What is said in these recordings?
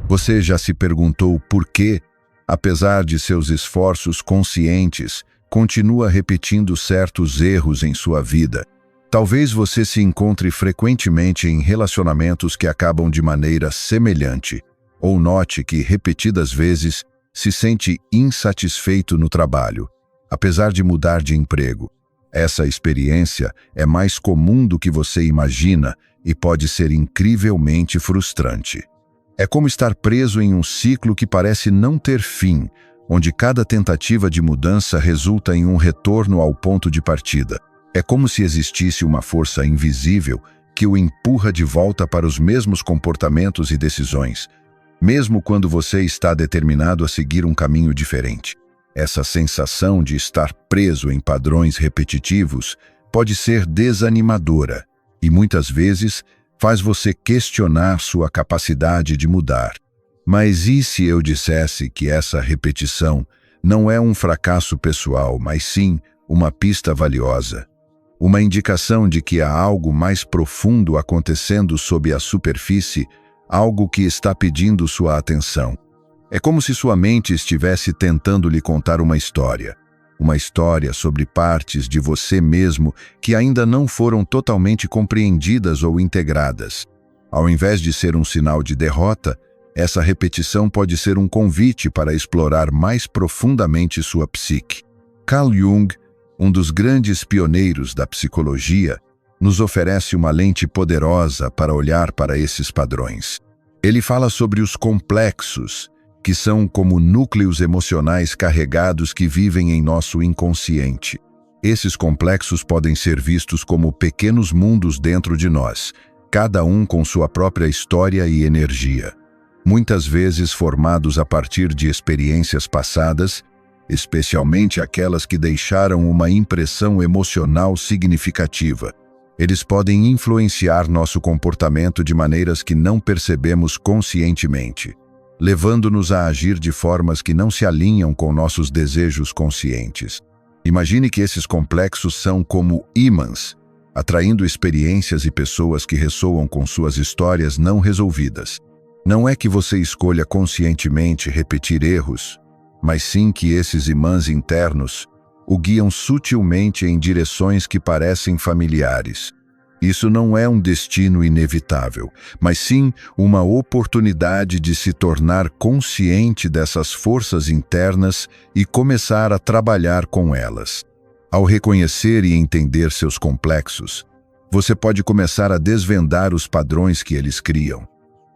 Você já se perguntou por que, apesar de seus esforços conscientes, continua repetindo certos erros em sua vida? Talvez você se encontre frequentemente em relacionamentos que acabam de maneira semelhante, ou note que repetidas vezes se sente insatisfeito no trabalho, apesar de mudar de emprego. Essa experiência é mais comum do que você imagina e pode ser incrivelmente frustrante. É como estar preso em um ciclo que parece não ter fim, onde cada tentativa de mudança resulta em um retorno ao ponto de partida. É como se existisse uma força invisível que o empurra de volta para os mesmos comportamentos e decisões, mesmo quando você está determinado a seguir um caminho diferente. Essa sensação de estar preso em padrões repetitivos pode ser desanimadora e muitas vezes faz você questionar sua capacidade de mudar. Mas e se eu dissesse que essa repetição não é um fracasso pessoal, mas sim uma pista valiosa? Uma indicação de que há algo mais profundo acontecendo sob a superfície, algo que está pedindo sua atenção. É como se sua mente estivesse tentando lhe contar uma história sobre partes de você mesmo que ainda não foram totalmente compreendidas ou integradas. Ao invés de ser um sinal de derrota, essa repetição pode ser um convite para explorar mais profundamente sua psique. Carl Jung, um dos grandes pioneiros da psicologia, nos oferece uma lente poderosa para olhar para esses padrões. Ele fala sobre os complexos, que são como núcleos emocionais carregados que vivem em nosso inconsciente. Esses complexos podem ser vistos como pequenos mundos dentro de nós, cada um com sua própria história e energia. Muitas vezes formados a partir de experiências passadas, especialmente aquelas que deixaram uma impressão emocional significativa. Eles podem influenciar nosso comportamento de maneiras que não percebemos conscientemente, levando-nos a agir de formas que não se alinham com nossos desejos conscientes. Imagine que esses complexos são como ímãs, atraindo experiências e pessoas que ressoam com suas histórias não resolvidas. Não é que você escolha conscientemente repetir erros, mas sim que esses imãs internos o guiam sutilmente em direções que parecem familiares. Isso não é um destino inevitável, mas sim uma oportunidade de se tornar consciente dessas forças internas e começar a trabalhar com elas. Ao reconhecer e entender seus complexos, você pode começar a desvendar os padrões que eles criam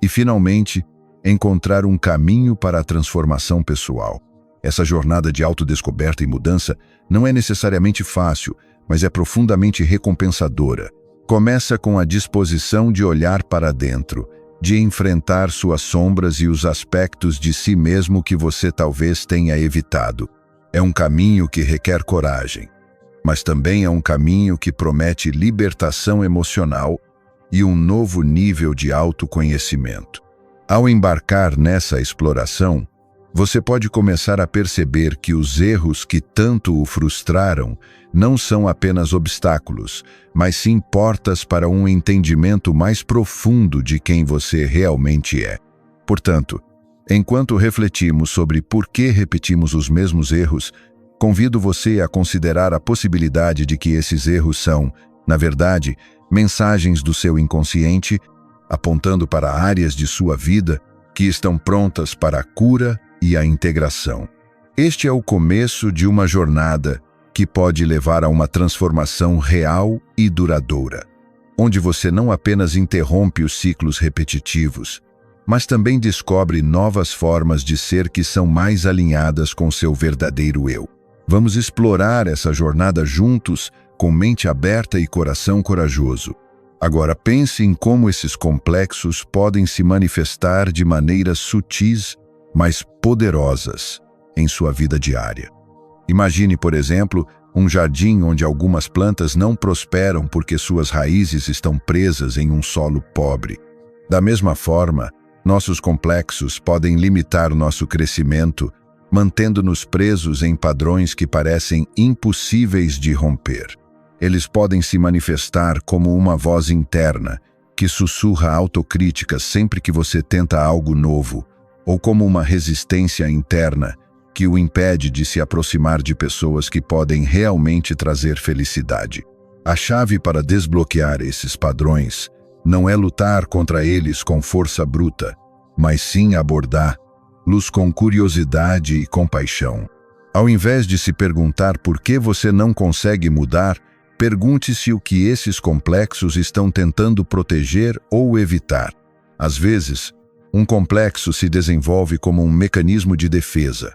e, finalmente, encontrar um caminho para a transformação pessoal. Essa jornada de autodescoberta e mudança não é necessariamente fácil, mas é profundamente recompensadora. Começa com a disposição de olhar para dentro, de enfrentar suas sombras e os aspectos de si mesmo que você talvez tenha evitado. É um caminho que requer coragem, mas também é um caminho que promete libertação emocional e um novo nível de autoconhecimento. Ao embarcar nessa exploração, você pode começar a perceber que os erros que tanto o frustraram não são apenas obstáculos, mas sim portas para um entendimento mais profundo de quem você realmente é. Portanto, enquanto refletimos sobre por que repetimos os mesmos erros, convido você a considerar a possibilidade de que esses erros são, na verdade, mensagens do seu inconsciente, apontando para áreas de sua vida que estão prontas para a cura e a integração. Este é o começo de uma jornada que pode levar a uma transformação real e duradoura, onde você não apenas interrompe os ciclos repetitivos, mas também descobre novas formas de ser que são mais alinhadas com seu verdadeiro eu. Vamos explorar essa jornada juntos, com mente aberta e coração corajoso. Agora pense em como esses complexos podem se manifestar de maneiras sutis, mas poderosas em sua vida diária. Imagine, por exemplo, um jardim onde algumas plantas não prosperam porque suas raízes estão presas em um solo pobre. Da mesma forma, nossos complexos podem limitar nosso crescimento, mantendo-nos presos em padrões que parecem impossíveis de romper. Eles podem se manifestar como uma voz interna que sussurra autocríticas sempre que você tenta algo novo, ou como uma resistência interna que o impede de se aproximar de pessoas que podem realmente trazer felicidade. A chave para desbloquear esses padrões não é lutar contra eles com força bruta, mas sim abordá-los com curiosidade e compaixão. Ao invés de se perguntar por que você não consegue mudar, pergunte-se o que esses complexos estão tentando proteger ou evitar. Às vezes, um complexo se desenvolve como um mecanismo de defesa,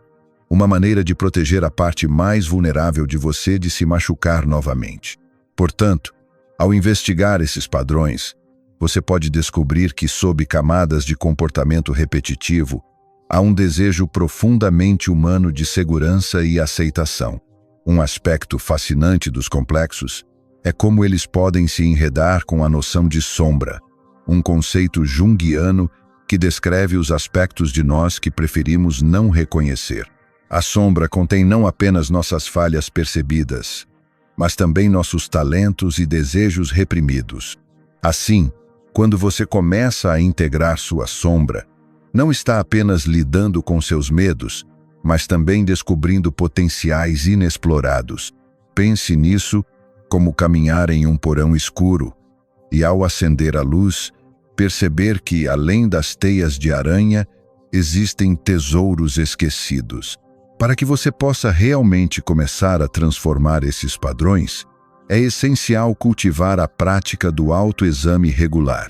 uma maneira de proteger a parte mais vulnerável de você de se machucar novamente. Portanto, ao investigar esses padrões, você pode descobrir que, sob camadas de comportamento repetitivo, há um desejo profundamente humano de segurança e aceitação. Um aspecto fascinante dos complexos é como eles podem se enredar com a noção de sombra, um conceito junguiano que descreve os aspectos de nós que preferimos não reconhecer. A sombra contém não apenas nossas falhas percebidas, mas também nossos talentos e desejos reprimidos. Assim, quando você começa a integrar sua sombra, não está apenas lidando com seus medos, mas também descobrindo potenciais inexplorados. Pense nisso como caminhar em um porão escuro e, ao acender a luz, perceber que, além das teias de aranha, existem tesouros esquecidos. Para que você possa realmente começar a transformar esses padrões, é essencial cultivar a prática do autoexame regular.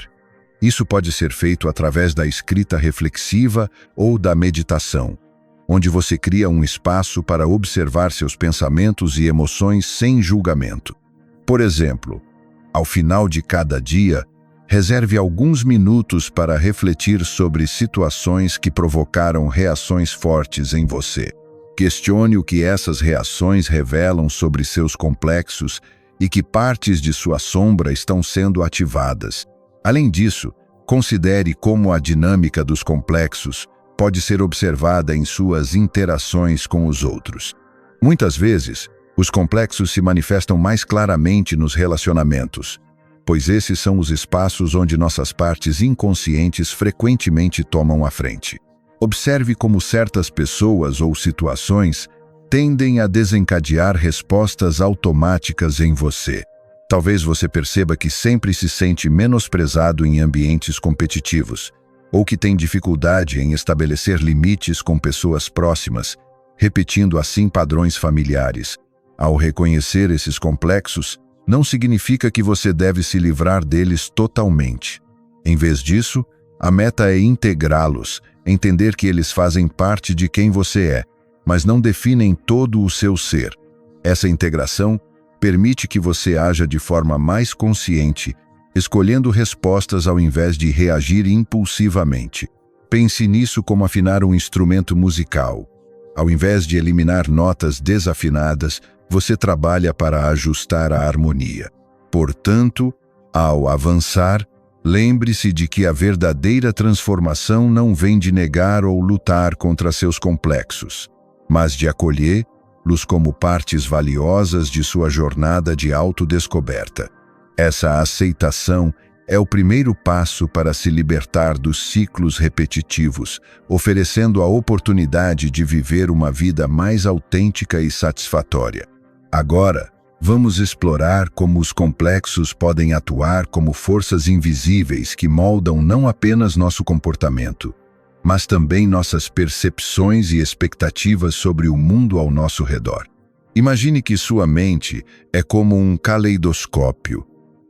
Isso pode ser feito através da escrita reflexiva ou da meditação, onde você cria um espaço para observar seus pensamentos e emoções sem julgamento. Por exemplo, ao final de cada dia, reserve alguns minutos para refletir sobre situações que provocaram reações fortes em você. Questione o que essas reações revelam sobre seus complexos e que partes de sua sombra estão sendo ativadas. Além disso, considere como a dinâmica dos complexos pode ser observada em suas interações com os outros. Muitas vezes, os complexos se manifestam mais claramente nos relacionamentos, pois esses são os espaços onde nossas partes inconscientes frequentemente tomam a frente. Observe como certas pessoas ou situações tendem a desencadear respostas automáticas em você. Talvez você perceba que sempre se sente menosprezado em ambientes competitivos, ou que tem dificuldade em estabelecer limites com pessoas próximas, repetindo assim padrões familiares. Ao reconhecer esses complexos, não significa que você deve se livrar deles totalmente. Em vez disso, a meta é integrá-los, entender que eles fazem parte de quem você é, mas não definem todo o seu ser. Essa integração permite que você haja de forma mais consciente, escolhendo respostas ao invés de reagir impulsivamente. Pense nisso como afinar um instrumento musical. Ao invés de eliminar notas desafinadas, você trabalha para ajustar a harmonia. Portanto, ao avançar, lembre-se de que a verdadeira transformação não vem de negar ou lutar contra seus complexos, mas de acolhê-los como partes valiosas de sua jornada de autodescoberta. Essa aceitação é o primeiro passo para se libertar dos ciclos repetitivos, oferecendo a oportunidade de viver uma vida mais autêntica e satisfatória. Agora, vamos explorar como os complexos podem atuar como forças invisíveis que moldam não apenas nosso comportamento, mas também nossas percepções e expectativas sobre o mundo ao nosso redor. Imagine que sua mente é como um caleidoscópio,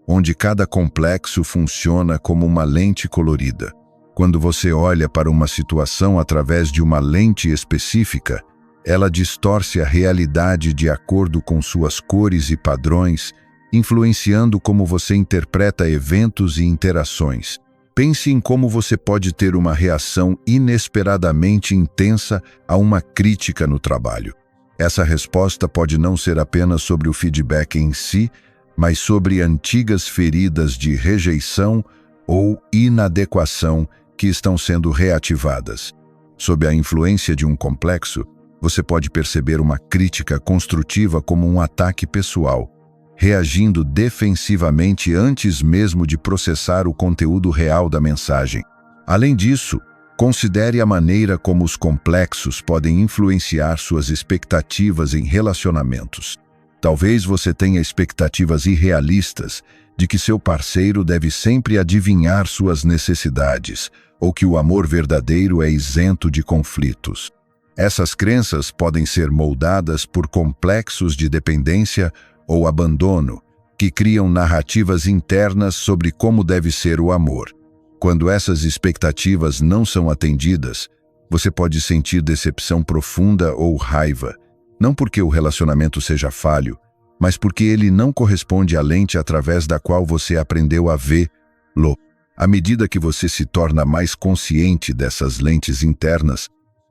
onde cada complexo funciona como uma lente colorida. Quando você olha para uma situação através de uma lente específica, ela distorce a realidade de acordo com suas cores e padrões, influenciando como você interpreta eventos e interações. Pense em como você pode ter uma reação inesperadamente intensa a uma crítica no trabalho. Essa resposta pode não ser apenas sobre o feedback em si, mas sobre antigas feridas de rejeição ou inadequação que estão sendo reativadas. Sob a influência de um complexo, você pode perceber uma crítica construtiva como um ataque pessoal, reagindo defensivamente antes mesmo de processar o conteúdo real da mensagem. Além disso, Considere a maneira como os complexos podem influenciar suas expectativas em relacionamentos. Talvez você tenha expectativas irrealistas de que seu parceiro deve sempre adivinhar suas necessidades ou que o amor verdadeiro é isento de conflitos. Essas crenças podem ser moldadas por complexos de dependência ou abandono, que criam narrativas internas sobre como deve ser o amor. Quando essas expectativas não são atendidas, você pode sentir decepção profunda ou raiva, não porque o relacionamento seja falho, mas porque ele não corresponde à lente através da qual você aprendeu a vê-lo. À medida que você se torna mais consciente dessas lentes internas,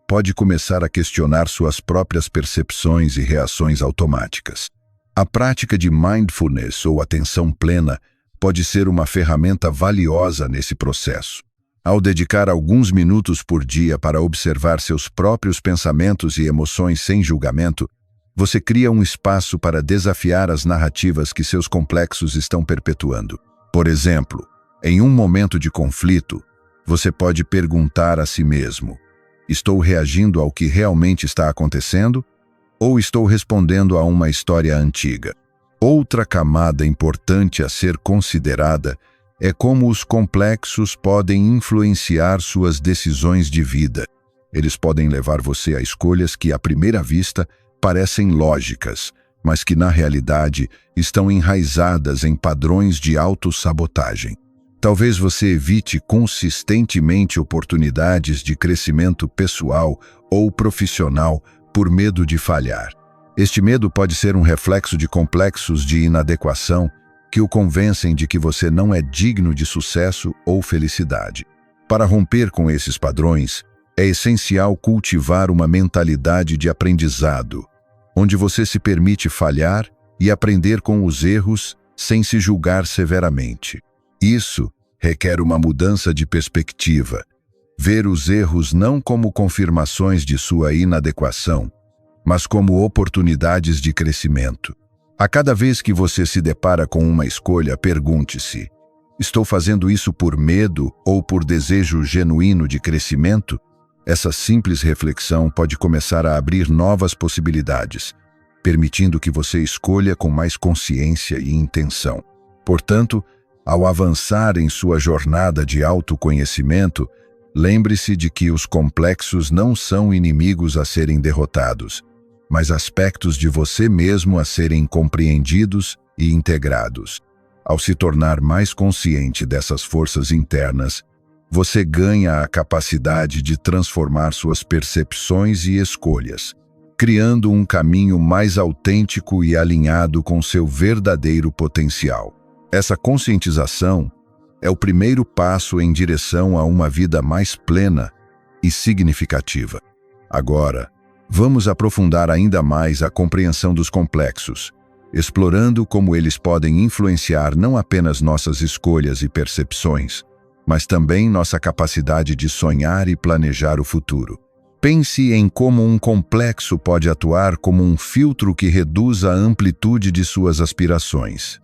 pode começar a questionar suas próprias percepções e reações automáticas. A prática de mindfulness ou atenção plena pode ser uma ferramenta valiosa nesse processo. Ao dedicar alguns minutos por dia para observar seus próprios pensamentos e emoções sem julgamento, você cria um espaço para desafiar as narrativas que seus complexos estão perpetuando. Por exemplo, em um momento de conflito, você pode perguntar a si mesmo: estou reagindo ao que realmente está acontecendo? Ou estou respondendo a uma história antiga? Outra camada importante a ser considerada é como os complexos podem influenciar suas decisões de vida. Eles podem levar você a escolhas que, à primeira vista, parecem lógicas, mas que, na realidade, estão enraizadas em padrões de autossabotagem. Talvez você evite consistentemente oportunidades de crescimento pessoal ou profissional por medo de falhar. Este medo pode ser um reflexo de complexos de inadequação que o convencem de que você não é digno de sucesso ou felicidade. Para romper com esses padrões, é essencial cultivar uma mentalidade de aprendizado, onde você se permite falhar e aprender com os erros sem se julgar severamente. Isso requer uma mudança de perspectiva, ver os erros não como confirmações de sua inadequação, mas como oportunidades de crescimento. A cada vez que você se depara com uma escolha, pergunte-se: estou fazendo isso por medo ou por desejo genuíno de crescimento? Essa simples reflexão pode começar a abrir novas possibilidades, permitindo que você escolha com mais consciência e intenção. Portanto, ao avançar em sua jornada de autoconhecimento, lembre-se de que os complexos não são inimigos a serem derrotados, mas aspectos de você mesmo a serem compreendidos e integrados. Ao se tornar mais consciente dessas forças internas, você ganha a capacidade de transformar suas percepções e escolhas, criando um caminho mais autêntico e alinhado com seu verdadeiro potencial. Essa conscientização é o primeiro passo em direção a uma vida mais plena e significativa. Agora, vamos aprofundar ainda mais a compreensão dos complexos, explorando como eles podem influenciar não apenas nossas escolhas e percepções, mas também nossa capacidade de sonhar e planejar o futuro. Pense em como um complexo pode atuar como um filtro que reduz a amplitude de suas aspirações.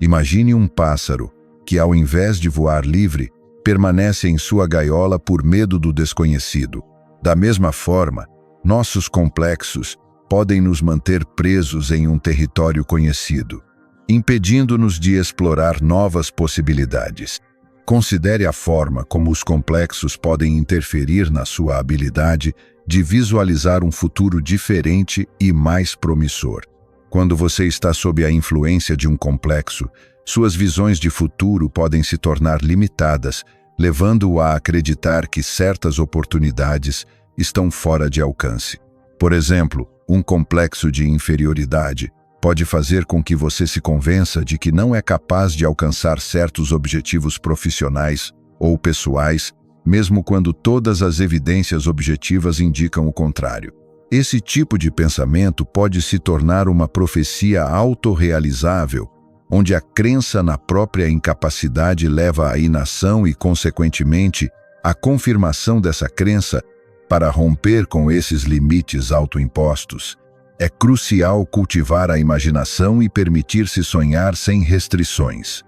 Imagine um pássaro que, ao invés de voar livre, permanece em sua gaiola por medo do desconhecido. Da mesma forma, nossos complexos podem nos manter presos em um território conhecido, impedindo-nos de explorar novas possibilidades. Considere a forma como os complexos podem interferir na sua habilidade de visualizar um futuro diferente e mais promissor. Quando você está sob a influência de um complexo, suas visões de futuro podem se tornar limitadas, levando-o a acreditar que certas oportunidades estão fora de alcance. Por exemplo, um complexo de inferioridade pode fazer com que você se convença de que não é capaz de alcançar certos objetivos profissionais ou pessoais, mesmo quando todas as evidências objetivas indicam o contrário. Esse tipo de pensamento pode se tornar uma profecia autorrealizável, onde a crença na própria incapacidade leva à inação e, consequentemente, à confirmação dessa crença. Para romper com esses limites autoimpostos, é crucial cultivar a imaginação e permitir-se sonhar sem restrições.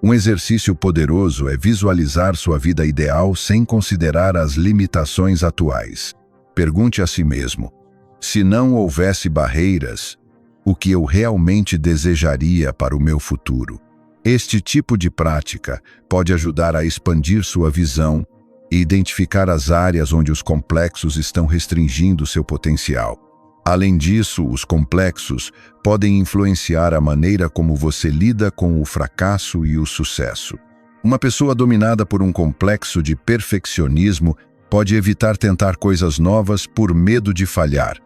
Um exercício poderoso é visualizar sua vida ideal sem considerar as limitações atuais. Pergunte a si mesmo: se não houvesse barreiras, o que eu realmente desejaria para o meu futuro? Este tipo de prática pode ajudar a expandir sua visão e identificar as áreas onde os complexos estão restringindo seu potencial. Além disso, os complexos podem influenciar a maneira como você lida com o fracasso e o sucesso. Uma pessoa dominada por um complexo de perfeccionismo pode evitar tentar coisas novas por medo de falhar,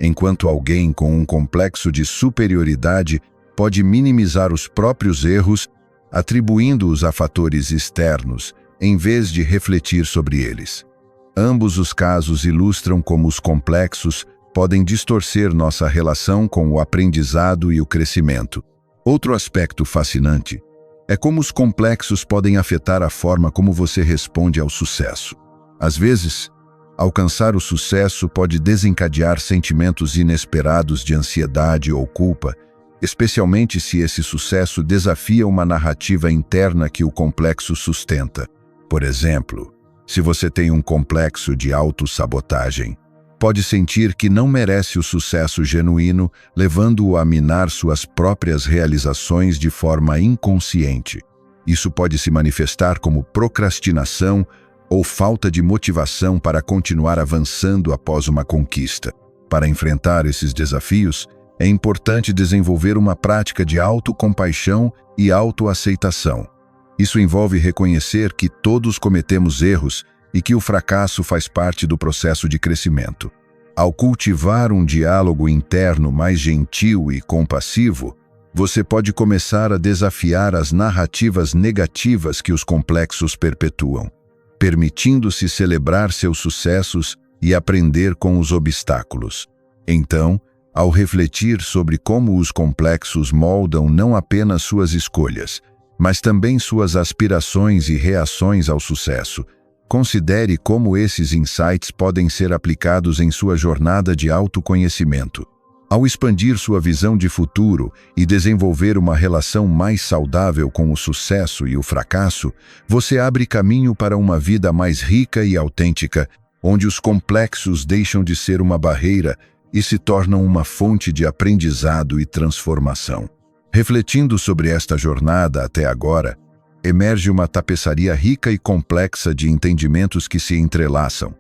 enquanto alguém com um complexo de superioridade pode minimizar os próprios erros, atribuindo-os a fatores externos, em vez de refletir sobre eles. Ambos os casos ilustram como os complexos podem distorcer nossa relação com o aprendizado e o crescimento. Outro aspecto fascinante é como os complexos podem afetar a forma como você responde ao sucesso. Às vezes, alcançar o sucesso pode desencadear sentimentos inesperados de ansiedade ou culpa, especialmente se esse sucesso desafia uma narrativa interna que o complexo sustenta. Por exemplo, se você tem um complexo de autossabotagem, pode sentir que não merece o sucesso genuíno, levando-o a minar suas próprias realizações de forma inconsciente. Isso pode se manifestar como procrastinação ou falta de motivação para continuar avançando após uma conquista. Para enfrentar esses desafios, é importante desenvolver uma prática de autocompaixão e autoaceitação. Isso envolve reconhecer que todos cometemos erros e que o fracasso faz parte do processo de crescimento. Ao cultivar um diálogo interno mais gentil e compassivo, você pode começar a desafiar as narrativas negativas que os complexos perpetuam, permitindo-se celebrar seus sucessos e aprender com os obstáculos. Então, ao refletir sobre como os complexos moldam não apenas suas escolhas, mas também suas aspirações e reações ao sucesso, considere como esses insights podem ser aplicados em sua jornada de autoconhecimento. Ao expandir sua visão de futuro e desenvolver uma relação mais saudável com o sucesso e o fracasso, você abre caminho para uma vida mais rica e autêntica, onde os complexos deixam de ser uma barreira e se tornam uma fonte de aprendizado e transformação. Refletindo sobre esta jornada até agora, emerge uma tapeçaria rica e complexa de entendimentos que se entrelaçam,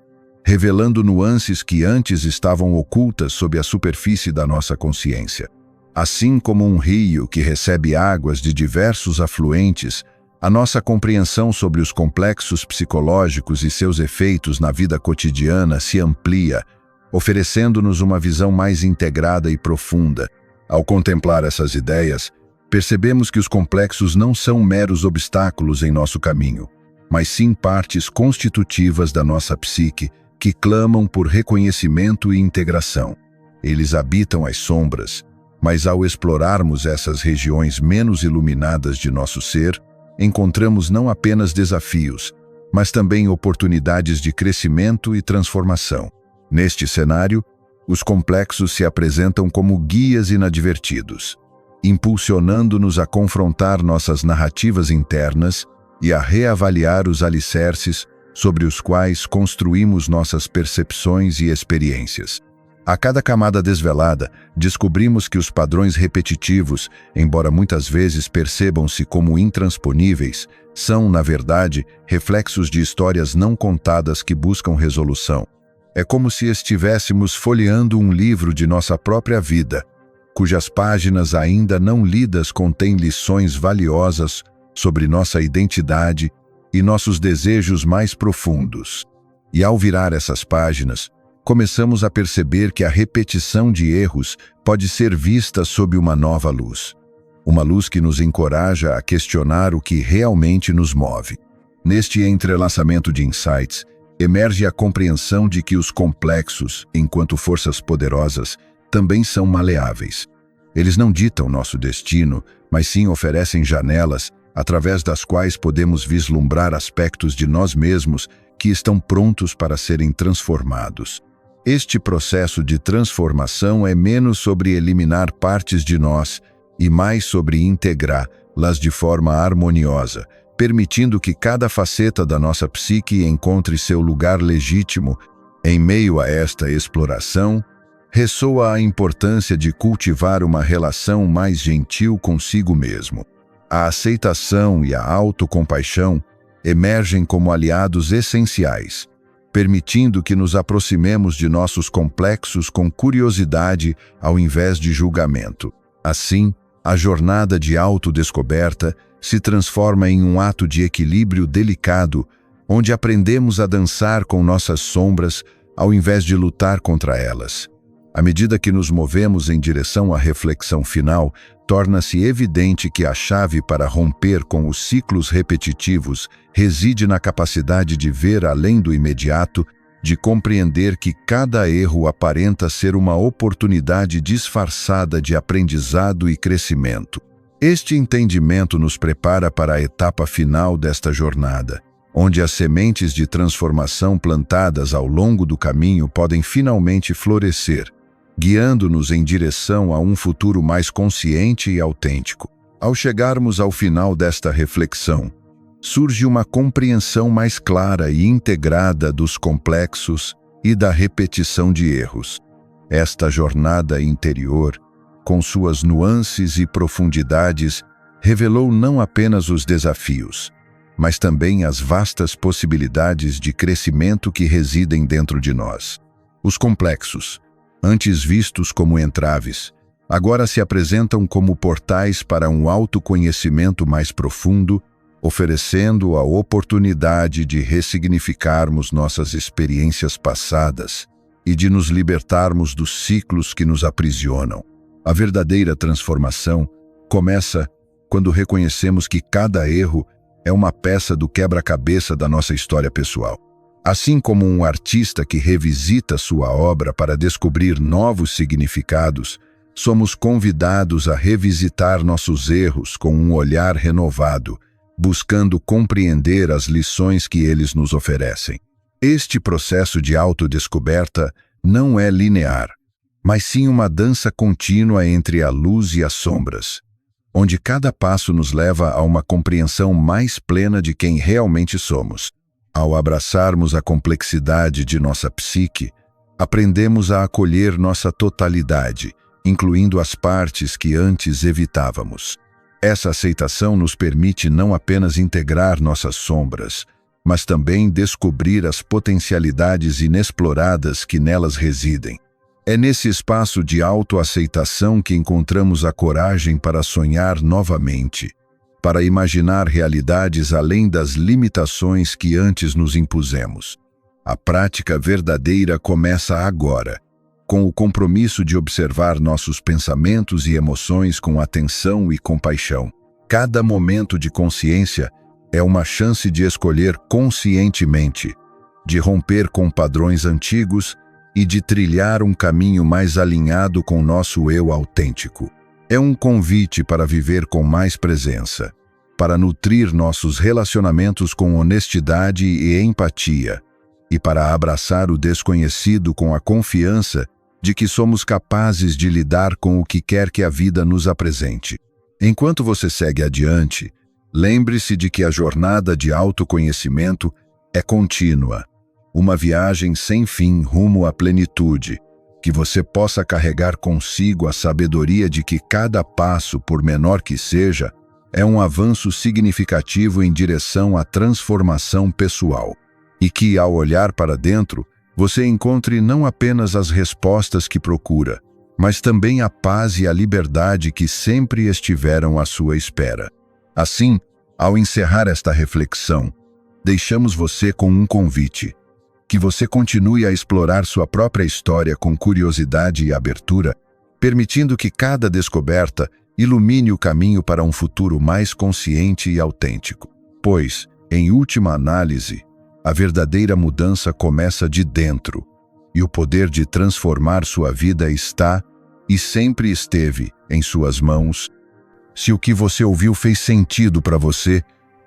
revelando nuances que antes estavam ocultas sob a superfície da nossa consciência. Assim como um rio que recebe águas de diversos afluentes, a nossa compreensão sobre os complexos psicológicos e seus efeitos na vida cotidiana se amplia, oferecendo-nos uma visão mais integrada e profunda. Ao contemplar essas ideias, percebemos que os complexos não são meros obstáculos em nosso caminho, mas sim partes constitutivas da nossa psique que clamam por reconhecimento e integração. Eles habitam as sombras, mas ao explorarmos essas regiões menos iluminadas de nosso ser, encontramos não apenas desafios, mas também oportunidades de crescimento e transformação. Neste cenário, os complexos se apresentam como guias inadvertidos, impulsionando-nos a confrontar nossas narrativas internas e a reavaliar os alicerces sobre os quais construímos nossas percepções e experiências. A cada camada desvelada, descobrimos que os padrões repetitivos, embora muitas vezes percebam-se como intransponíveis, são, na verdade, reflexos de histórias não contadas que buscam resolução. É como se estivéssemos folheando um livro de nossa própria vida, cujas páginas ainda não lidas contêm lições valiosas sobre nossa identidade e nossos desejos mais profundos. E ao virar essas páginas, começamos a perceber que a repetição de erros pode ser vista sob uma nova luz. Uma luz que nos encoraja a questionar o que realmente nos move. Neste entrelaçamento de insights, emerge a compreensão de que os complexos, enquanto forças poderosas, também são maleáveis. Eles não ditam nosso destino, mas sim oferecem janelas através das quais podemos vislumbrar aspectos de nós mesmos que estão prontos para serem transformados. Este processo de transformação é menos sobre eliminar partes de nós e mais sobre integrar, las de forma harmoniosa, permitindo que cada faceta da nossa psique encontre seu lugar legítimo. Em meio a esta exploração, ressoa a importância de cultivar uma relação mais gentil consigo mesmo. A aceitação e a autocompaixão emergem como aliados essenciais, permitindo que nos aproximemos de nossos complexos com curiosidade ao invés de julgamento. Assim, a jornada de autodescoberta se transforma em um ato de equilíbrio delicado, onde aprendemos a dançar com nossas sombras ao invés de lutar contra elas. À medida que nos movemos em direção à reflexão final, torna-se evidente que a chave para romper com os ciclos repetitivos reside na capacidade de ver além do imediato, de compreender que cada erro aparenta ser uma oportunidade disfarçada de aprendizado e crescimento. Este entendimento nos prepara para a etapa final desta jornada, onde as sementes de transformação plantadas ao longo do caminho podem finalmente florescer, guiando-nos em direção a um futuro mais consciente e autêntico. Ao chegarmos ao final desta reflexão, surge uma compreensão mais clara e integrada dos complexos e da repetição de erros. Esta jornada interior, com suas nuances e profundidades, revelou não apenas os desafios, mas também as vastas possibilidades de crescimento que residem dentro de nós. Os complexos, antes vistos como entraves, agora se apresentam como portais para um autoconhecimento mais profundo, oferecendo a oportunidade de ressignificarmos nossas experiências passadas e de nos libertarmos dos ciclos que nos aprisionam. A verdadeira transformação começa quando reconhecemos que cada erro é uma peça do quebra-cabeça da nossa história pessoal. Assim como um artista que revisita sua obra para descobrir novos significados, somos convidados a revisitar nossos erros com um olhar renovado, buscando compreender as lições que eles nos oferecem. Este processo de autodescoberta não é linear, mas sim uma dança contínua entre a luz e as sombras, onde cada passo nos leva a uma compreensão mais plena de quem realmente somos. Ao abraçarmos a complexidade de nossa psique, aprendemos a acolher nossa totalidade, incluindo as partes que antes evitávamos. Essa aceitação nos permite não apenas integrar nossas sombras, mas também descobrir as potencialidades inexploradas que nelas residem. É nesse espaço de autoaceitação que encontramos a coragem para sonhar novamente, para imaginar realidades além das limitações que antes nos impusemos. A prática verdadeira começa agora, com o compromisso de observar nossos pensamentos e emoções com atenção e compaixão. Cada momento de consciência é uma chance de escolher conscientemente, de romper com padrões antigos e de trilhar um caminho mais alinhado com nosso eu autêntico. É um convite para viver com mais presença, para nutrir nossos relacionamentos com honestidade e empatia, e para abraçar o desconhecido com a confiança de que somos capazes de lidar com o que quer que a vida nos apresente. Enquanto você segue adiante, lembre-se de que a jornada de autoconhecimento é contínua, uma viagem sem fim rumo à plenitude, que você possa carregar consigo a sabedoria de que cada passo, por menor que seja, é um avanço significativo em direção à transformação pessoal, e que, ao olhar para dentro, você encontre não apenas as respostas que procura, mas também a paz e a liberdade que sempre estiveram à sua espera. Assim, ao encerrar esta reflexão, deixamos você com um convite: que você continue a explorar sua própria história com curiosidade e abertura, permitindo que cada descoberta ilumine o caminho para um futuro mais consciente e autêntico. Pois, em última análise, a verdadeira mudança começa de dentro, e o poder de transformar sua vida está, e sempre esteve, em suas mãos. Se o que você ouviu fez sentido para você,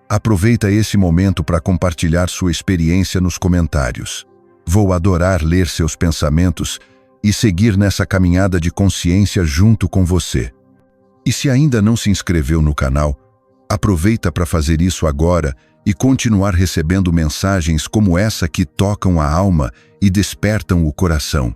aproveita esse momento para compartilhar sua experiência nos comentários. Vou adorar ler seus pensamentos e seguir nessa caminhada de consciência junto com você. E se ainda não se inscreveu no canal, Aproveita para fazer isso agora e continuar recebendo mensagens como essa que tocam a alma e despertam o coração.